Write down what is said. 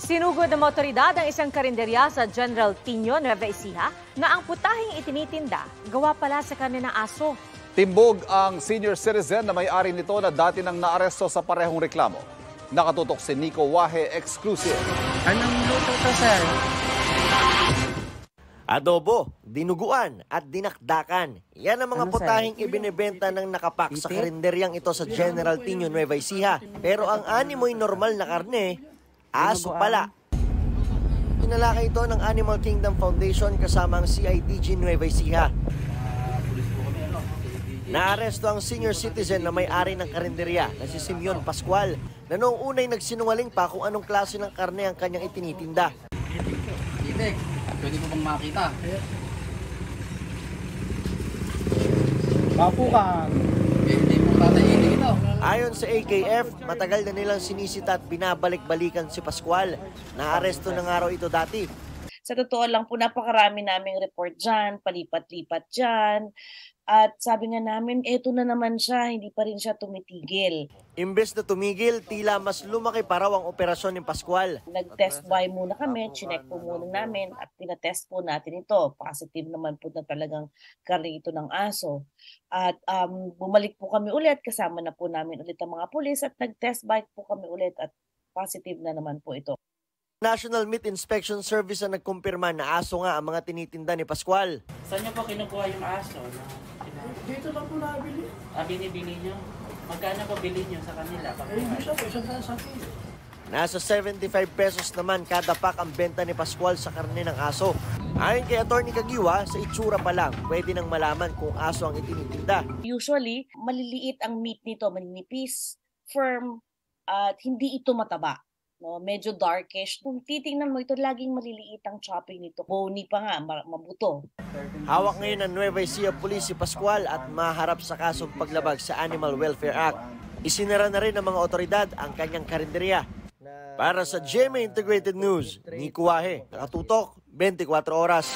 Sinugod ng otoridad ang isang karinderya sa General Tino, Nueva Ecija na ang putahing itinitinda gawa pala sa karne ng aso. Timbog ang senior citizen na may-ari nito na dati nang naaresto sa parehong reklamo. Nakatutok si Nico Wahe Exclusive. Anong luto to, sir? Adobo, dinuguan at dinakdakan. Yan ang mga putahing ibinebenta ng nakapak sa karinderyang ito sa General Tino, Nueva Ecija. Pero ang animoy normal na karne, aso pala. Pinalaki ito ng Animal Kingdom Foundation kasama ang CIDG Nueva Ecija. Naaresto ang senior citizen na may-ari ng karinderya na si Simeon Pascual na noong unay nagsinungaling pa kung anong klase ng karne ang kanyang itinitinda. Titik, pwede ko bang makita? Bapukan. Hindi po tatayin ito. Ayon sa AKF, matagal na nilang sinisita at binabalik-balikan si Pascual. Naaresto na nga raw ito dati. Sa totoo lang po, napakarami naming report dyan, palipat-lipat dyan. At sabi nga namin, eto na naman siya, hindi pa rin siya tumitigil. Imbes na tumigil, tila mas lumaki pa raw ang operasyon ni Pascual. Nag-test buy muna kami, chinek po muna namin at pinatest po natin ito. Positive naman po na talagang karne ito ng aso. At bumalik po kami ulit, kasama na po namin ulit ang mga pulis at nag-test bike po kami ulit at positive na naman po ito. National Meat Inspection Service ang nagkumpirma na aso nga ang mga tinitinda ni Pascual. Saan niyo po kinukuha yung aso? Dito lang po nabili. Binibili niyo? Magkano po bili niyo sa kanila? Hindi siya po, sa kilo. Nasa 75 pesos naman kada pack ang benta ni Pascual sa karne ng aso. Ayon kay Atty. Kagiwa, sa itsura pa lang, pwede nang malaman kung aso ang itinitinda. Usually, maliliit ang meat nito, maninipis, firm, at hindi ito mataba. No, medyo darkish. Kung titingnan mo ito, laging maliliit ang chopping nito. Bony pa nga, mabuto. Hawak ngayon ng Nueva Ecija Police si Pascual at maharap sa kasong paglabag sa Animal Welfare Act. Isinara na rin ng mga otoridad ang kanyang karinderya. Para sa GMA Integrated News, Nico Wahe, nakatutok 24 oras.